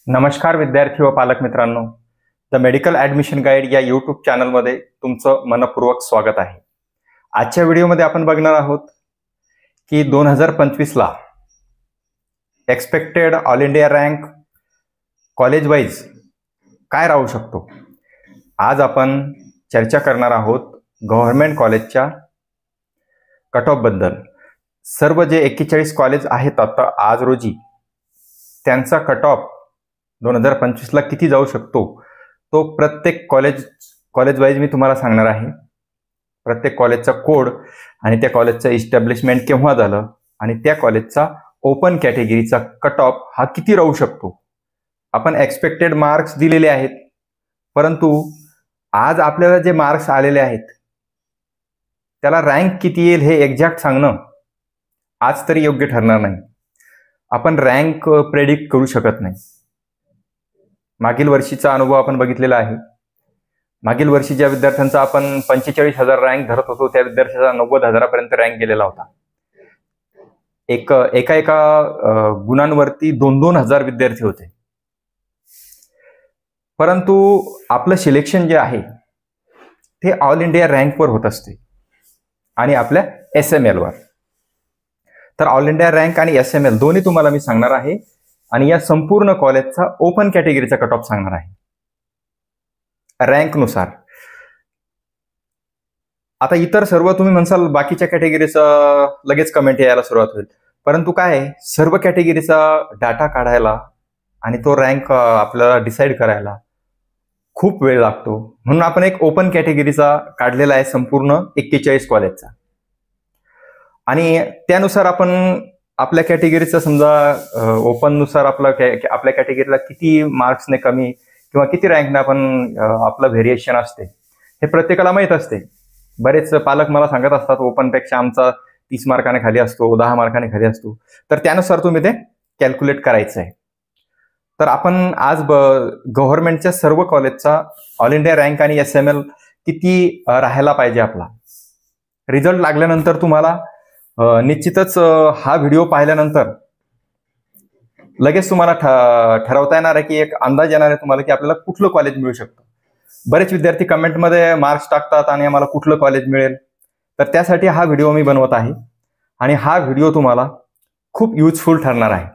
नमस्कार विद्यार्थी व पालक मित्रांनो, द मेडिकल ॲडमिशन गाईड या यूट्यूब चॅनलमध्ये तुमचं मनपूर्वक स्वागत आहे. आजच्या व्हिडिओमध्ये आपण बघणार आहोत की 2025ला expected all India rank college wise काय राहू शकतो. आज आपण चर्चा करणार आहोत गव्हर्नमेंट कॉलेजच्या कट ऑफ बद्दल. सर्व जे 41 कॉलेज आहेत आता आज रोजी त्यांचा कट ऑफ 2025ला किती जाऊ शकतो तो प्रत्येक कॉलेज वाईज मी तुम्हाला सांगणार आहे. प्रत्येक कॉलेजचा कोड आणि त्या कॉलेजचं इस्टॅब्लिशमेंट केव्हा झालं आणि त्या कॉलेजचा ओपन कॅटेगरीचा कट ऑफ हा किती राहू शकतो. आपण एक्सपेक्टेड मार्क्स दिलेले आहेत, परंतु आज आपल्याला जे मार्क्स आलेले आहेत त्याला रँक किती येईल हे एक्झॅक्ट सांगणं आज तरी योग्य ठरणार नाही. आपण रँक प्रेडिक्ट करू शकत नाही. मागील वर्षीचा अनुभव आपण बघितलेला आहे. मागील वर्षी ज्या विद्यार्थ्यांचा आपण 45,000 रँक धरत होतो त्या विद्यार्थ्याचा 90,000पर्यंत रँक गेलेला होता. एका गुणांवरती 2-2 हजार विद्यार्थी होते. परंतु आपलं सिलेक्शन जे आहे ते ऑल इंडिया रँकवर होत असते आणि आपल्या SML वर. तर ऑल इंडिया रँक आणि SML दोन्ही तुम्हाला मी सांगणार आहे आणि या संपूर्ण कॉलेजचा ओपन कॅटेगरीचा कट ऑफ सांगणार आहे रँकनुसार. आता इतर सर्व तुम्ही म्हणसाल बाकीच्या कॅटेगरीचं लगेच कमेंट यायला सुरुवात होईल, परंतु काय आहे, सर्व कॅटेगरीचा डाटा काढायला आणि तो रँक आपल्याला डिसाईड करायला खूप वेळ लागतो. म्हणून आपण एक ओपन कॅटेगरीचा काढलेला आहे संपूर्ण 41 कॉलेजचा आणि त्यानुसार आपण आपल्या कॅटेगरीचं समजा ओपननुसार आपल्या कॅटेगरीला किती मार्क्सने कमी किंवा किती रँकने आपण आपलं व्हेरिएशन असते हे प्रत्येकाला माहीत असते. बरेच पालक मला सांगत असतात ओपनपेक्षा आमचा 30 मार्काने खाली असतो, 10 मार्काने खाली असतो. तर त्यानुसार तुम्ही ते कॅल्क्युलेट करायचं आहे. तर आपण आज गव्हर्नमेंटच्या सर्व कॉलेजचा ऑल इंडिया रँक आणि SML किती राहायला पाहिजे आपला रिझल्ट लागल्यानंतर तुम्हाला निश्चितच हा व्हिडिओ पाहिल्यानंतर लगेच तुम्हाला ठरवता येणार आहे की एक अंदाज येणार आहे तुम्हाला की आपल्याला कुठलं कॉलेज मिळू शकतं. बरेच विद्यार्थी कमेंटमध्ये मार्क्स टाकतात आणि आम्हाला कुठलं कॉलेज मिळेल. तर त्यासाठी हा व्हिडिओ मी बनवत आहे आणि हा व्हिडिओ तुम्हाला खूप युजफुल ठरणार आहे.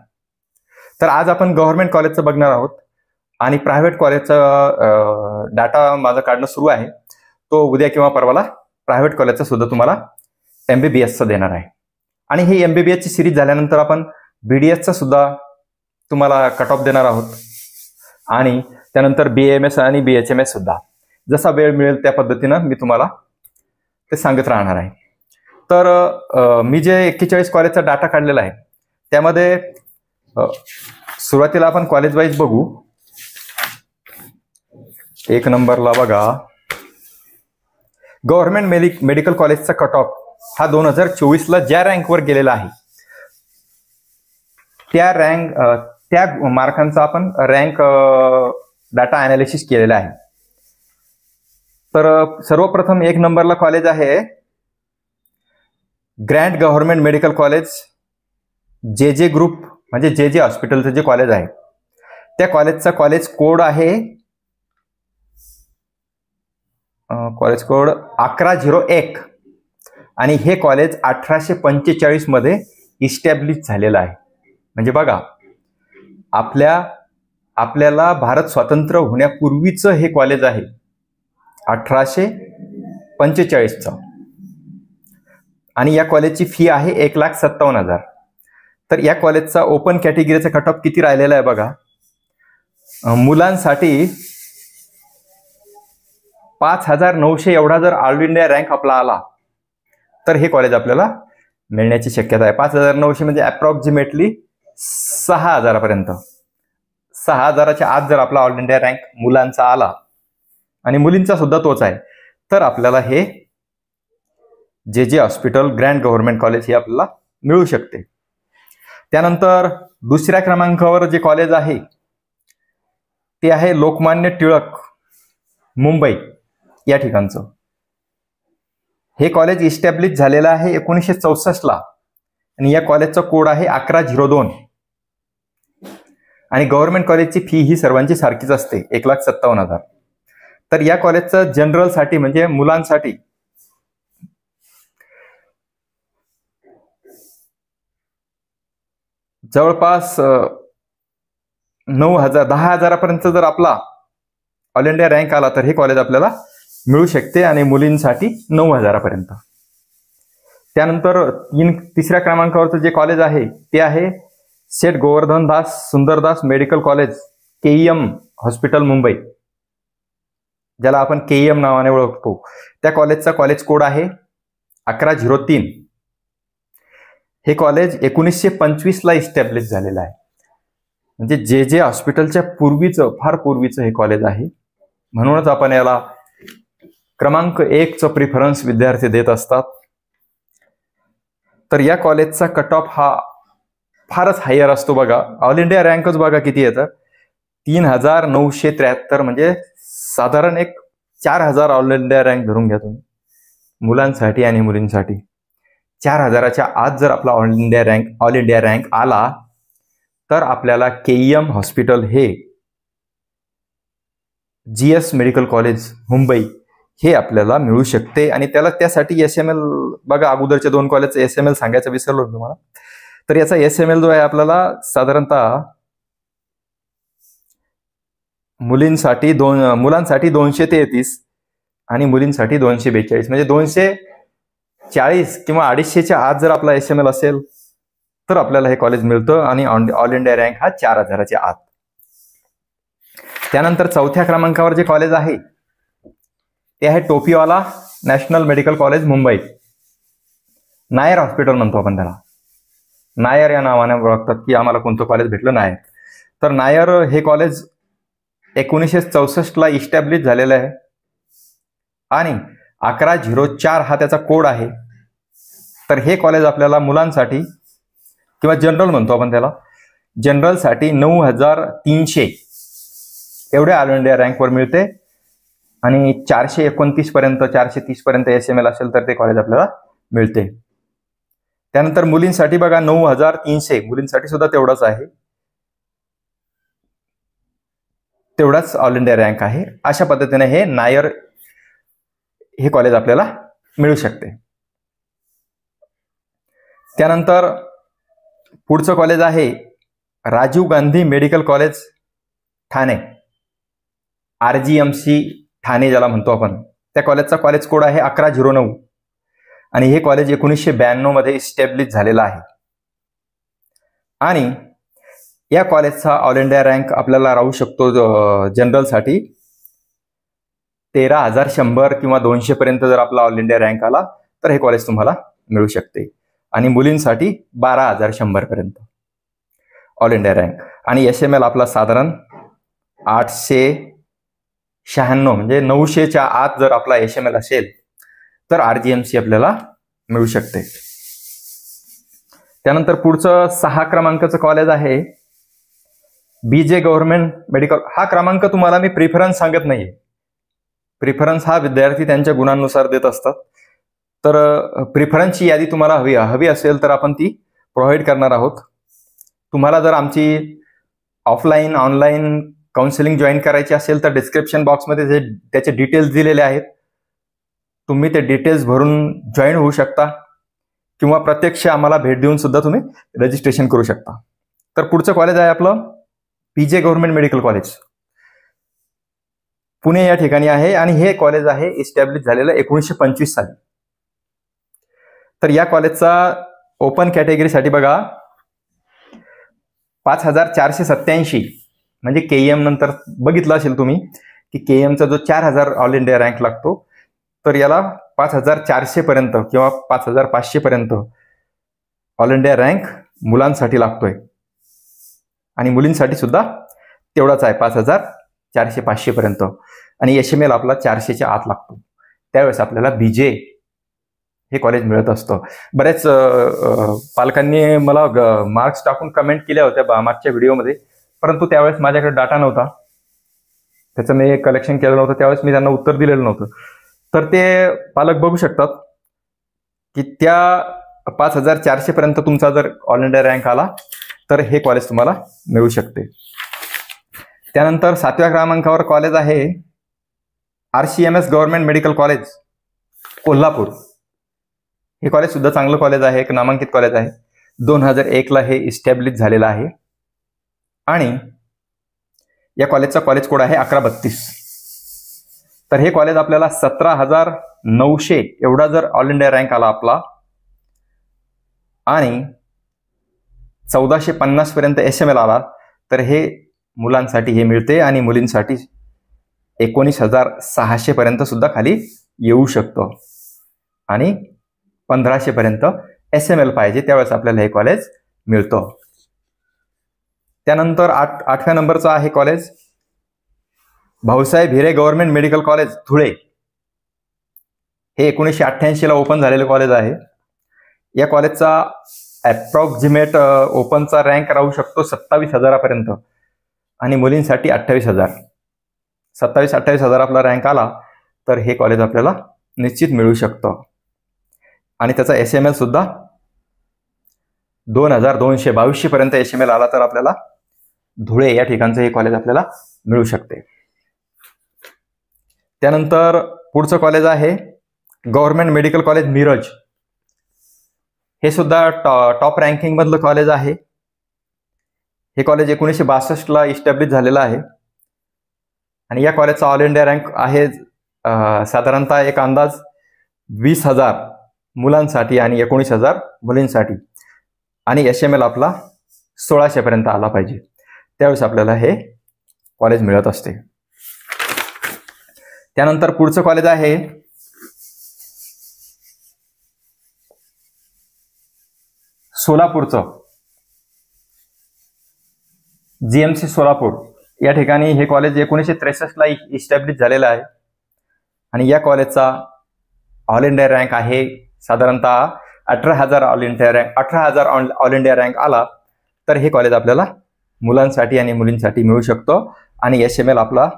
तर आज आपण गव्हर्नमेंट कॉलेजचं बघणार आहोत आणि प्रायव्हेट कॉलेजचा डाटा माझं काढणं सुरू आहे. तो उद्या किंवा परवाला प्रायव्हेट कॉलेजचा सुद्धा तुम्हाला MBBSचं देणार आहे. आणि हे MBBSची सिरीज झाल्यानंतर आपण BDSचा सुद्धा तुम्हाला कट ऑफ देणार आहोत आणि त्यानंतर BAMS आणि BHMS सुद्धा. जसा वेळ मिळेल त्या पद्धतीनं मी तुम्हाला ते सांगत राहणार आहे. तर मी जे 41 कॉलेजचा डाटा काढलेला आहे त्यामध्ये सुरुवातीला आपण कॉलेज वाईज बघू. 1 नंबरला बघा गव्हर्नमेंट मेडिकल कॉलेजचा कट ऑफ हा 2024ला ज्या रँकवर गेलेला आहे त्या मार्कांचा आपण रँक डाटा अनालिसिस केलेला आहे. तर सर्वप्रथम 1 नंबरला कॉलेज आहे grand government medical college JJ group, म्हणजे JJ हॉस्पिटलचं जे कॉलेज आहे त्या कॉलेजचा कॉलेज कोड आहे कॉलेज कोड 1101 आणि हे कॉलेज 1845 मध्ये इस्टॅब्लिश झालेलं आहे. म्हणजे बघा आपल्याला भारत स्वतंत्र होण्यापूर्वीचं हे कॉलेज आहे 1845चं आणि या कॉलेजची फी आहे 1,57,000. तर या कॉलेजचा ओपन कॅटेगरीचा कट ऑफ किती राहिलेला आहे बघा. मुलांसाठी 5,900 एवढा जर ऑल इंडिया रँक आपला आला तर हे कॉलेज आपल्याला मिळण्याची शक्यता आहे. 5,900 म्हणजे अप्रॉक्सिमेटली 6,000पर्यंत. 6,000च्या आत जर आपला ऑल इंडिया रँक मुलांचा आला आणि मुलींचा सुद्धा तोच आहे तर आपल्याला हे JJ hospital grand government college हे आपल्याला मिळू शकते. त्यानंतर दुसऱ्या क्रमांकावर जे कॉलेज आहे ते आहे लोकमान्य टिळक मुंबई या ठिकाणचं. हे कॉलेज इस्टॅब्लिश झालेलं आहे 1964ला आणि या कॉलेजचा कोड आहे 1102. आणि गव्हर्नमेंट कॉलेजची फी ही सर्वांची सारखीच असते, 1,57,000. तर या कॉलेजचं जनरलसाठी म्हणजे मुलांसाठी जवळपास 9,000 10,000पर्यंत जर आपला ऑल इंडिया रँक आला तर हे कॉलेज आपल्याला मिळू शकते, आणि मुलींसाठी 9,000पर्यंत. त्यानंतर तिसऱ्या क्रमांकावरचं जे कॉलेज आहे ते आहे Seth Gordhandas Sundardas medical college, KEM hospital, Mumbai, ज्याला आपण KEM नावाने ओळखतो. त्या कॉलेजचा कॉलेज कोड आहे 1103. हे कॉलेज 1925ला इस्टॅब्लिश झालेलं आहे. म्हणजे जे हॉस्पिटलच्या पूर्वीचं, फार पूर्वीचं हे कॉलेज आहे. म्हणूनच आपण याला क्रमांक 1चं प्रिफरन्स विद्यार्थी देत असतात. तर या कॉलेजचा कट ऑफ हा फारच हायर असतो बघा. ऑल इंडिया रँकच बघा किती येतं, 3,973. म्हणजे साधारण एक 4,000 ऑल इंडिया रँक धरून घ्या तुम्ही मुलांसाठी आणि मुलींसाठी. 4,000च्या आत जर आपला ऑल इंडिया रँक आला तर आपल्याला KEM हॉस्पिटल हे GS मेडिकल कॉलेज मुंबई हे आपल्याला मिळू शकते. आणि त्यासाठी SML बघा, अगोदरच्या 2 कॉलेजचं SML सांगायचं विसरलो तुम्हाला. तर याचा SML जो आहे आपल्याला साधारणतः मुलांसाठी 233 आणि मुलींसाठी 242. म्हणजे 240 किंवा 250च्या आत जर आपला SML असेल तर आपल्याला हे कॉलेज मिळतं. आणि ऑल इंडिया रँक हा 4,000च्या आत. त्यानंतर 4थ्या क्रमांकावर जे कॉलेज आहे ते आहे Topiwala national medical college, Mumbai. Nair hospital म्हणतो आपण त्याला. नायर या नावाने ओळखतात की आम्हाला कोणतं कॉलेज भेटलं, नायर. तर नायर हे कॉलेज 1964ला इस्टॅब्लिश झालेलं आहे आणि 1104 हा त्याचा कोड आहे. तर हे कॉलेज आपल्याला मुलांसाठी किंवा जनरल म्हणतो आपण त्याला, जनरलसाठी 9,300 एवढ्या ऑल इंडिया रँकवर मिळते. आणि 429 पर्यंत 430 पर्यंत SML असेल तर ते कॉलेज आपल्याला मिळते. त्यानंतर मुलींसाठी बघा 9,300, मुलींसाठी सुद्धा तेवढाच आहे, तेवढाच ऑल इंडिया रँक आहे. अशा पद्धतीने हे नायर हे कॉलेज आपल्याला मिळू शकते. त्यानंतर पुढचं कॉलेज आहे Rajiv Gandhi medical college, Thane, RGMC Thane ज्याला म्हणतो आपण. त्या कॉलेजचा कॉलेज कोड आहे 1109 आणि हे कॉलेज 1992 मध्ये इस्टॅब्लिश झालेलं आहे. आणि या कॉलेजचा ऑल इंडिया रँक आपल्याला राहू शकतो जनरलसाठी 13,100 किंवा 200 पर्यंत जर आपला ऑल इंडिया रँक आला तर हे कॉलेज तुम्हाला मिळू शकते. आणि मुलींसाठी 12,100 पर्यंत ऑल इंडिया रँक. आणि SML आपला साधारण 896 म्हणजे 900च्या आत जर आपला SML असेल तर RGMC आपल्याला मिळू शकते. त्यानंतर पुढचं 6 क्रमांकाचं कॉलेज आहे BJ गव्हर्नमेंट मेडिकल. हा क्रमांक तुम्हाला मी प्रिफरन्स सांगत नाहीये, प्रिफरन्स हा विद्यार्थी त्यांच्या गुणांनुसार देत असतात. तर प्रिफरन्सची यादी तुम्हाला हवी असेल तर आपण ती प्रोव्हाइड करणार आहोत. तुम्हाला जर आमची ऑफलाईन ऑनलाईन काउन्सिलिंग जॉईन करायची असेल तर डिस्क्रिप्शन बॉक्समध्ये त्याचे डिटेल्स दिलेले आहेत. तुम्ही ते डिटेल्स भरून जॉईन होऊ शकता किंवा प्रत्यक्ष आम्हाला भेट देऊन सुद्धा तुम्ही रजिस्ट्रेशन करू शकता. तर पुढचं कॉलेज आहे आपलं BJ government medical college, Pune या ठिकाणी आहे. आणि हे कॉलेज आहे इस्टॅब्लिश झालेलं 1925 साली. तर या कॉलेजचा ओपन कॅटेगरीसाठी बघा 5,487 म्हणजे KEM नंतर बघितलं असेल तुम्ही की KEMचा जो 4,000 ऑल इंडिया रँक लागतो तर याला 5,400 पर्यंत किंवा 5,500 पर्यंत ऑल इंडिया रँक मुलांसाठी लागतोय. आणि मुलींसाठी सुद्धा तेवढाच आहे 5,400-500 पर्यंत. आणि SML आपला 400च्या आत लागतो. त्यावेळेस आपल्याला BJ हे कॉलेज मिळत असतं. बऱ्याच पालकांनी मला मार्क्स टाकून कमेंट केल्या होत्या मागच्या व्हिडिओमध्ये, परंतु त्यावेळेस माझ्याकडे डाटा नव्हता, त्याचं मी कलेक्शन केलं नव्हतं, त्यावेळेस मी त्यांना उत्तर दिलेलं नव्हतं. तर ते पालक बघू शकतात की त्या 5,400 पर्यंत तुमचा जर ऑल इंडिया रँक आला तर हे कॉलेज तुम्हाला मिळू शकते. त्यानंतर 7व्या क्रमांकावर कॉलेज आहे RCMS government medical college Kolhapur. हे कॉलेज सुद्धा चांगलं कॉलेज आहे, एक नामांकित कॉलेज आहे. 2001ला हे इस्टॅब्लिश झालेलं आहे आणि या कॉलेजचा कॉलेज कोड आहे 1132. तर हे कॉलेज आपल्याला 17,900 एवढा जर ऑल इंडिया रँक आला आपला आणि 1450 पर्यंत SML आला तर हे मुलांसाठी हे मिळते आणि मुलींसाठी 19,600 पर्यंत सुद्धा खाली येऊ शकतो आणि 1500 पर्यंत SML पाहिजे त्यावेळेस आपल्याला हे कॉलेज मिळतं. त्यानंतर 8व्या नंबरचं आहे college Bhausaheb Hire government medical college Dhule. हे 1988ला ओपन झालेलं कॉलेज आहे. या कॉलेजचा अप्रॉक्सिमेट ओपनचा रँक राहू शकतो 27,000 पर्यंत आणि मुलींसाठी 28,000. 27-28,000 आपला रँक आला तर हे कॉलेज आपल्याला निश्चित मिळू शकतं आणि त्याचा SML सुद्धा 2,222 पर्यंत SML आला तर आपल्याला धुळे या ठिकाणचं हे कॉलेज आपल्याला मिळू शकते. त्यानंतर पुढचं कॉलेज आहे गव्हर्नमेंट मेडिकल कॉलेज मिरज. हे सुद्धा टॉप रँकिंग मधलं कॉलेज आहे. हे कॉलेज 1962ला इस्टॅब्लिश झालेलं आहे आणि या कॉलेजचा ऑल इंडिया रँक आहे साधारणतः एक अंदाज 20,000 मुलांसाठी आणि 19,000 मुलींसाठी आणि SML आपला 1,600 पर्यंत आला पाहिजे त्यावेळेस आपल्याला हे कॉलेज मिळत असते. त्यानंतर पुढचं कॉलेज आहे सोलापूरचं GMC सोलापूर. या ठिकाणी हे कॉलेज 1963ला इस्टॅब्लिश झालेलं आहे आणि या कॉलेजचा ऑल इंडिया रँक आहे साधारणतः 18,000 all India rank. 18,000 all India rank आला तर हे कॉलेज आपल्याला मुलांसाठी आणि मुलींसाठी मिळू शकतो आणि SML आपला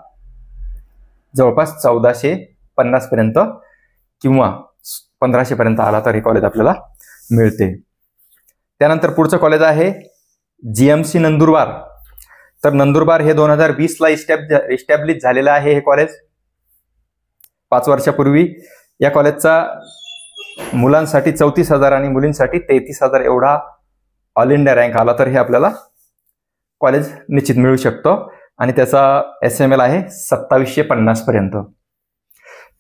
जवळपास 1,450 पर्यंत किंवा 1,500 पर्यंत आला तर हे कॉलेज आपल्याला मिळते. त्यानंतर पुढचं कॉलेज आहे GMC नंदुरबार. तर नंदुरबार हे 2020ला इस्टॅब्लिश झालेलं आहे हे कॉलेज 5 वर्षापूर्वी. या कॉलेजचा मुलांसाठी 34,000 आणि मुलींसाठी 33,000 एवढा ऑल इंडिया रँक आला तर हे आपल्याला कॉलेज निश्चित मिळू शकतं आणि त्याचा SML आहे 2,750 पर्यंत.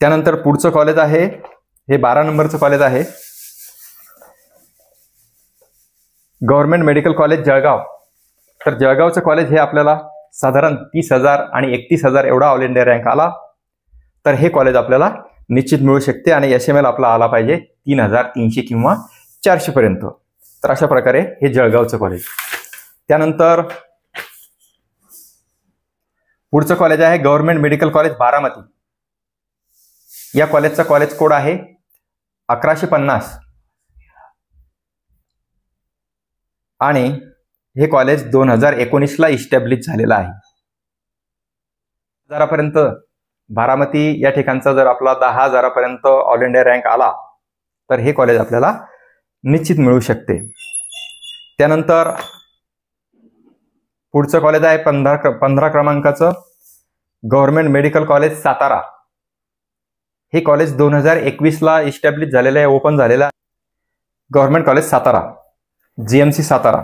त्यानंतर पुढचं कॉलेज आहे हे 12 नंबरचं कॉलेज आहे गव्हर्नमेंट मेडिकल कॉलेज जळगाव. तर जळगावचं कॉलेज हे आपल्याला साधारण 30,000 आणि 31,000 एवढा ऑल इंडिया रँक आला तर हे कॉलेज आपल्याला निश्चित मिळू शकते आणि SML आपला आला पाहिजे 3,300 किंवा 400 पर्यंत. तर अशा प्रकारे हे जळगावचं कॉलेज. त्यानंतर पुढचं कॉलेज आहे गव्हर्नमेंट मेडिकल कॉलेज बारामती. या कॉलेजचा कॉलेज कोड आहे 1150 आणि हे कॉलेज 2019ला इस्टॅब्लिश झालेलं आहे. 10,000 पर्यंत बारामती या ठिकाणचा जर आपला 10,000 पर्यंत ऑल इंडिया रँक आला तर हे कॉलेज आपल्याला निश्चित मिळू शकते. त्यानंतर पुढचं कॉलेज आहे 15 क्रमांकाचं गव्हर्नमेंट मेडिकल कॉलेज सातारा. हे कॉलेज 2021ला इस्टॅब्लिश झालेलं आहे, ओपन झालेलं आहे. Government college Satara GMC Satara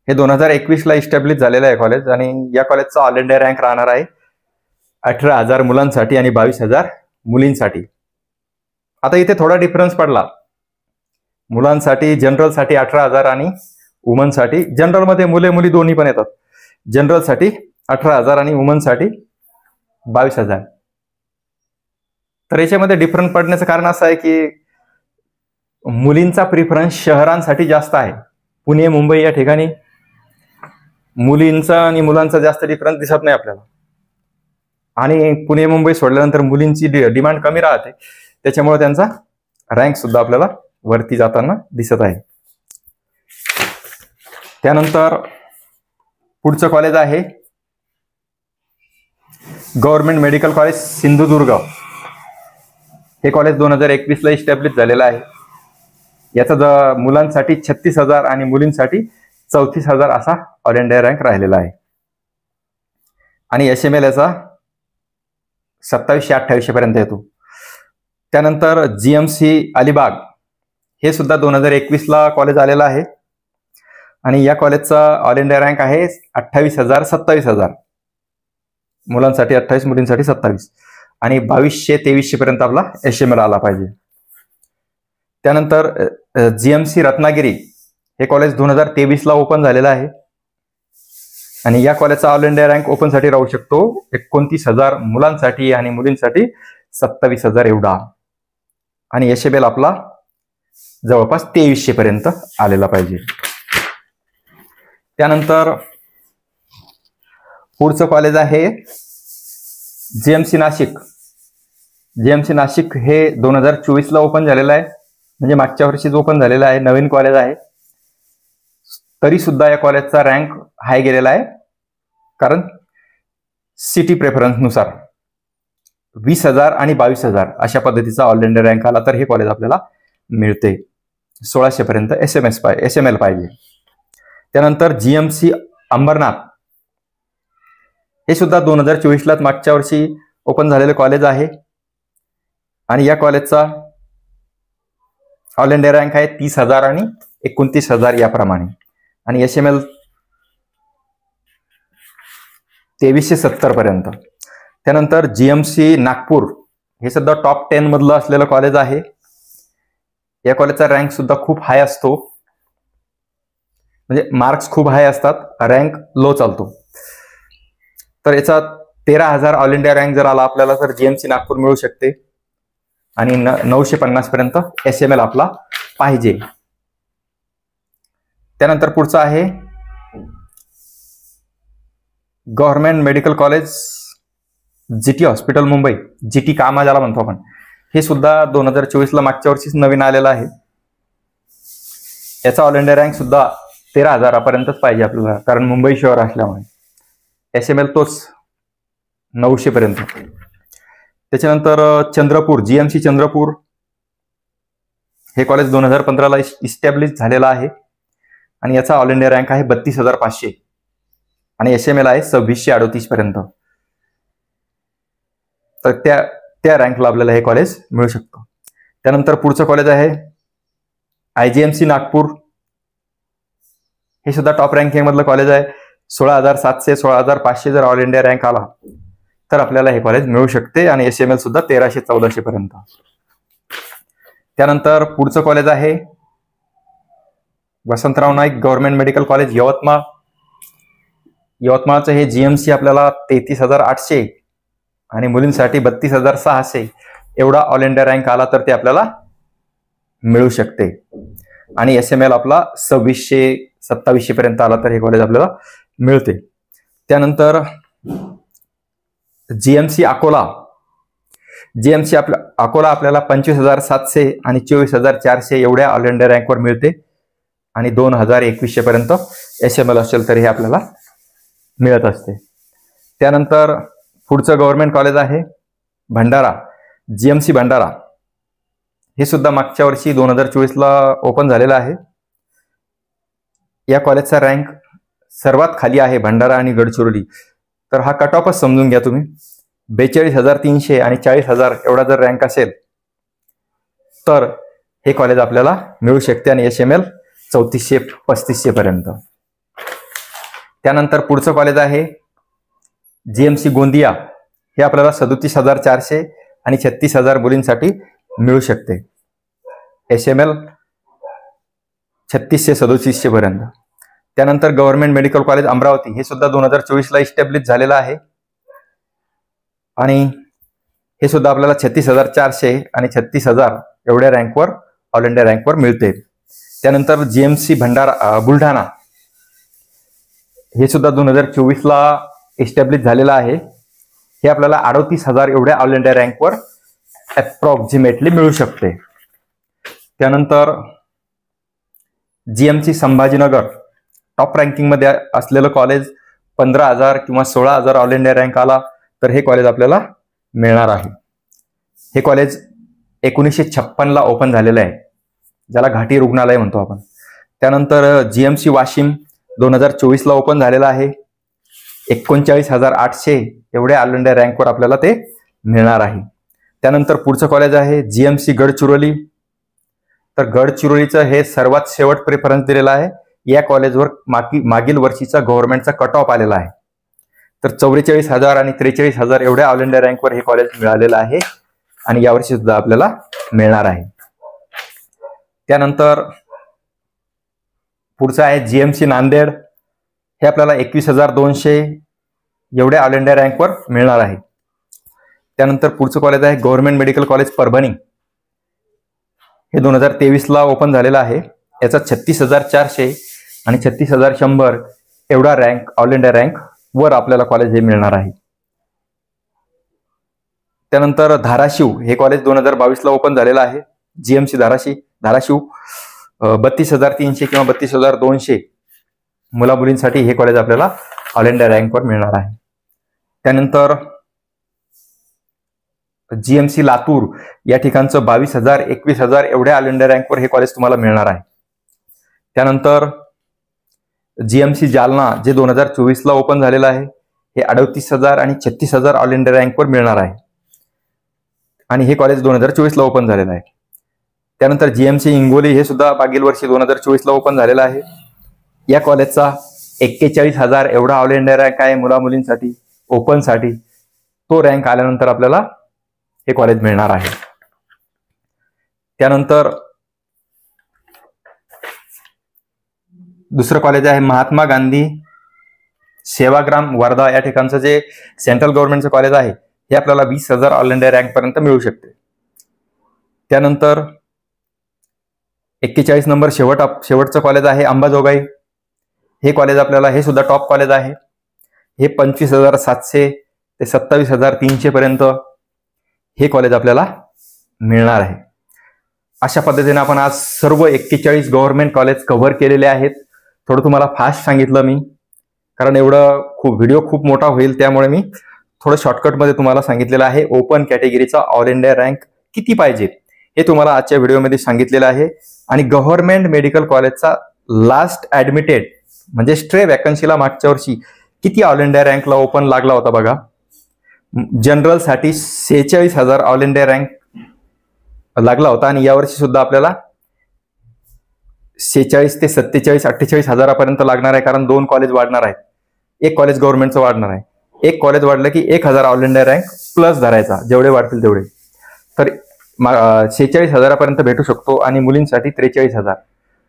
हे 2021ला इस्टॅब्लिश झालेलं आहे कॉलेज आणि या कॉलेजचा ऑल इंडिया रँक राहणार आहे 18,000 मुलांसाठी आणि 22,000 मुलींसाठी. आता इथे थोडा डिफरन्स पडला. मुलांसाठी जनरलसाठी 18,000 आणि वुमनसाठी जनरलमध्ये मुले मुली दोन्ही पण येतात. जनरलसाठी 18,000 आणि वुमनसाठी 22,000. तर याच्यामध्ये डिफरन्स पडण्याचं कारण असं आहे की मुलींचा प्रिफरन्स शहरांसाठी जास्त आहे. पुणे मुंबई या ठिकाणी मुलींचा आणि मुलांचा जास्त डिफरन्स दिसत नाही आपल्याला आणि पुणे मुंबई सोडल्यानंतर मुलींची डिमांड कमी राहते त्याच्यामुळे त्यांचा रँक सुद्धा आपल्याला वरती जाताना दिसत आहे. त्यानंतर पुढचं कॉलेज आहे गव्हर्नमेंट मेडिकल कॉलेज सिंधुदुर्ग. हे कॉलेज 2021ला इस्टॅब्लिश झालेलं आहे. याचा मुलांसाठी 36,000 आणि मुलींसाठी 34,000 असा ऑल इंडिया रँक राहिलेला आहे. आणि HML याचा 2700-2800 पर्यंत येतो. त्यानंतर GMC अलिबाग हे सुद्धा 2021ला कॉलेज आलेलं आहे आणि या कॉलेजचा ऑल इंडिया रँक आहे 28,000-27,000. मुलांसाठी 28, मुलींसाठी 27 आणि 2200-2300 पर्यंत आपला HML आला पाहिजे. त्यानंतर GMC रत्नागिरी हे कॉलेज 2023ला ओपन झालेलं आहे आणि या कॉलेजचा ऑल इंडिया रँक ओपन साठी राहू शकतो 29,000 मुलांसाठी आणि मुलींसाठी 27,000 एवढा आणि HML आपला जवळपास 2300 पर्यंत आलेला पाहिजे. त्यानंतर पुढचं कॉलेज आहे GMC नाशिक. GMC नाशिक हे 2024ला ओपन झालेलं आहे, म्हणजे मागच्या वर्षीच ओपन झालेलं आहे, नवीन कॉलेज आहे. तरी सुद्धा या कॉलेजचा रँक हाय गेलेला आहे, कारण सिटी प्रेफरन्स नुसार 20,000 आणि 22,000 अशा पद्धतीचा ऑल इंडिया रँक आला तर हे कॉलेज आपल्याला मिळते. 1600 पर्यंत HML पाहिजे. त्यानंतर GMC अंबरनाथ हे सुद्धा 2024लाच मागच्या वर्षी ओपन झालेलं कॉलेज आहे आणि या कॉलेजचा ऑल इंडिया रँक आहे 30,000 आणि 29,000 याप्रमाणे आणि HML 2370 पर्यंत. त्यानंतर GMC नागपूर हे सुद्धा टॉप 10 मधलं असलेलं कॉलेज आहे. या कॉलेजचा रँक सुद्धा खूप हाय असतो, म्हणजे मार्क्स खूप हाय असतात, रँक लो चालतो. तर याचा 13,000 ऑल इंडिया रँक जर आला आपल्याला तर GMC नागपूर मिळू शकते आणि 950 पर्यंत HML आपला पाहिजे. त्यानंतर पुढचं आहे government medical college GT hospital Mumbai, GT कामा ज्याला म्हणतो आपण. हे सुद्धा 2024ला मागच्या वर्षीच नवीन आलेलं आहे. याचा ऑल इंडिया रँक सुद्धा 13,000 पर्यंतच पाहिजे आपल्याला, कारण मुंबई शहर असल्यामुळे. HML तोच 900 पर्यंत. त्याच्यानंतर चंद्रपूर GMC चंद्रपूर हे कॉलेज 2015ला इस्टॅब्लिश झालेलं आहे आणि याचा ऑल इंडिया रँक आहे 32,500 आणि HML आहे 2638 पर्यंत. तर त्या रँकला आपल्याला हे कॉलेज मिळू शकतं. त्यानंतर पुढचं कॉलेज आहे IGMC नागपूर. हे सुद्धा टॉप रँकिंग मधलं कॉलेज आहे. 16,700 16,500 जर ऑल इंडिया रँक आला तर आपल्याला हे कॉलेज मिळू शकते आणि HML सुद्धा 1300-1400 पर्यंत. त्यानंतर पुढचं कॉलेज आहे Vasantrao Naik government medical college Yavatmal. यवतमाळचं हे GMC आपल्याला 33,800 आणि मुलींसाठी 32,600 एवढा ऑल इंडिया रँक आला तर ते आपल्याला मिळू शकते आणि HML आपला 2600-2700 पर्यंत आला तर हे कॉलेज आपल्याला मिळते. त्यानंतर GMC अकोला. GMC अकोला आपल्याला 25,700 आणि 24,400 एवढ्या ऑल इंडिया रँकवर मिळते आणि 2,021 पर्यंत HML असेल तर हे आपल्याला मिळत असते. त्यानंतर पुढचं गव्हर्नमेंट कॉलेज आहे भंडारा GMC भंडारा. हे सुद्धा मागच्या वर्षी 2024ला ओपन झालेलं आहे. या कॉलेजचा रँक सर्वात खाली आहे भंडारा आणि गडचिरोली, तर हा कट ऑफच समजून घ्या तुम्ही. 42,300 आणि 40,000 एवढा जर रँक असेल तर हे कॉलेज आपल्याला मिळू शकते आणि HML 3400-3500 पर्यंत. त्यानंतर पुढचं कॉलेज आहे GMC गोंदिया. हे आपल्याला 37,400 आणि 36,000 मुलींसाठी मिळू शकते. HML 3600-3700 पर्यंत. त्यानंतर गव्हर्नमेंट मेडिकल कॉलेज अमरावती. हे सुद्धा 2024ला इस्टॅब्लिश झालेलं आहे आणि हे सुद्धा आपल्याला 36,400 आणि 36,000 एवढ्या रँकवर ऑल इंडिया रँकवर मिळते. त्यानंतर GMC भंडारा बुलढाणा. हे सुद्धा 2024ला इस्टॅब्लिश झालेलं आहे. हे आपल्याला 38,000 एवढ्या ऑल इंडिया रँकवर अप्रॉक्सिमेटली मिळू शकते. त्यानंतर GMC संभाजीनगर टॉप रँकिंग मध्ये असलेलं कॉलेज 15,000 किंवा 16,000 ऑल इंडिया रँक आला तर हे कॉलेज आपल्याला मिळणार आहे. हे कॉलेज 1956ला ओपन झालेलं आहे, ज्याला घाटी रुग्णालय म्हणतो आपण. त्यानंतर GMC वाशिम 2024ला ओपन झालेला आहे 39,800 एवढ्या ऑल इंडिया रँकवर आपल्याला ते मिळणार आहे. त्यानंतर पुढचं कॉलेज आहे GMC गडचिरोली. तर गडचिरोलीचं हे सर्वात शेवट प्रेफरन्स दिलेला आहे. या कॉलेजवर मागील वर्षीचा गव्हर्नमेंटचा कट ऑफ आलेला आहे. तर 44,000 आणि 43,000 एवढ्या ऑल इंडिया रँकवर हे कॉलेज मिळालेलं आहे आणि यावर्षी सुद्धा आपल्याला मिळणार आहे. त्यानंतर पुढचं आहे GMC नांदेड. हे आपल्याला 21,200 एवढ्या ऑल इंडिया रँकवर मिळणार आहे. त्यानंतर पुढचं कॉलेज आहे गव्हर्नमेंट मेडिकल कॉलेज परभणी. हे 2023 ओपन झालेलं आहे. याचा 36,400 आणि 36,100 एवढा रँक ऑल इंडिया रँक वर आपल्याला कॉलेज हे मिळणार आहे. त्यानंतर धाराशिव हे कॉलेज 2022 ओपन झालेलं आहे. GMC धाराशिव 32,300 किंवा 32,200 मुला मुलींसाठी हे कॉलेज आपल्याला ऑल इंडिया रँकवर मिळणार आहे. त्यानंतर GMC लातूर या ठिकाणचं 22,000 21,000 एवढ्या ऑल इंडिया रँकवर हे कॉलेज तुम्हाला मिळणार आहे. त्यानंतर GMC जालना जे 2024 ओपन झालेलं आहे. हे 38,000 आणि 36,000 ऑल इंडिया रँकवर मिळणार आहे आणि हे कॉलेज 2024 ओपन झालेलं आहे. त्यानंतर GMC हिंगोली हे सुद्धा मागील वर्षी 2024 ओपन झालेलं आहे. या कॉलेजचा 41,000 एवढा ऑल इंडिया रँक आहे मुला मुलींसाठी ओपनसाठी. तो रँक आल्यानंतर आपल्याला हे कॉलेज मिळणार आहे. त्यानंतर दुसरं कॉलेज आहे महात्मा गांधी सेवाग्राम वर्धा. या ठिकाणचं जे सेंट्रल गव्हर्नमेंटचं कॉलेज आहे हे आपल्याला 20,000 ऑल इंडिया रँक पर्यंत मिळू शकते. त्यानंतर 41 नंबर शेवटचं कॉलेज आहे अंबाजोगाई. हे कॉलेज आपल्याला हे सुद्धा टॉप कॉलेज आहे. हे 25,700 ते 27,300 पर्यंत हे कॉलेज आपल्याला मिळणार आहे. अशा पद्धतीने आपण आज सर्व 41 गव्हर्नमेंट कॉलेज कव्हर केलेले आहेत. थोडं तुम्हाला फास्ट सांगितलं मी, कारण व्हिडिओ खूप मोठा होईल, त्यामुळे मी थोडं शॉर्टकटमध्ये तुम्हाला सांगितलेलं आहे. ओपन कॅटेगरीचा ऑल इंडिया रँक किती पाहिजे हे तुम्हाला आजच्या व्हिडिओमध्ये सांगितलेलं आहे. आणि गव्हर्नमेंट मेडिकल कॉलेजचा लास्ट ऍडमिटेड म्हणजे स्ट्रे वॅकन्सीला मागच्या वर्षी किती ऑल इंडिया रँकला ओपन लागला होता बघा. जनरलसाठी 46,000 ऑल इंडिया रँक लागला होता आणि यावर्षी सुद्धा आपल्याला 46 ते 47 48 हजारापर्यंत लागणार आहे. कारण 2 कॉलेज वाढणार आहेत. एक कॉलेज गव्हर्नमेंटचं वाढणार आहे. एक कॉलेज वाढलं की 1,000 ऑल इंडिया रँक प्लस धरायचा, जेवढे वाढतील तेवढे. तर 46 हजारापर्यंत भेटू शकतो आणि मुलींसाठी 43,000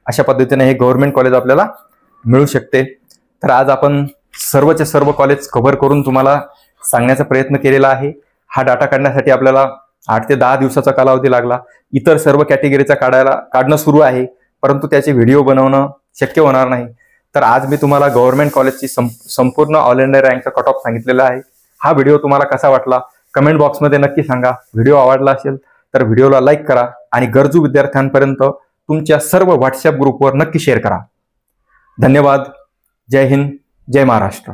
अशा पद्धतीने हे गव्हर्नमेंट कॉलेज आपल्याला मिळू शकते. तर आज आपण सर्वचे सर्व कॉलेज कव्हर करून तुम्हाला सांगण्याचा प्रयत्न केलेला आहे. हा डाटा काढण्यासाठी आपल्याला 8 ते 10 दिवसाचा कालावधी लागला. इतर सर्व कॅटेगरीचा काढणं सुरू आहे, परंतु त्याचे व्हिडिओ बनवणं शक्य होणार नाही. तर आज मी तुम्हाला गव्हर्नमेंट कॉलेजची संपूर्ण ऑल इंडिया रँकचा कट ऑफ सांगितलेला आहे. हा व्हिडिओ तुम्हाला कसा वाटला कमेंट बॉक्समध्ये नक्की सांगा. व्हिडिओ आवडला असेल तर व्हिडिओला लाईक करा आणि गरजू विद्यार्थ्यांपर्यंत तुमच्या सर्व व्हॉट्सअप ग्रुपवर नक्की शेअर करा. धन्यवाद. जय हिंद, जय महाराष्ट्र.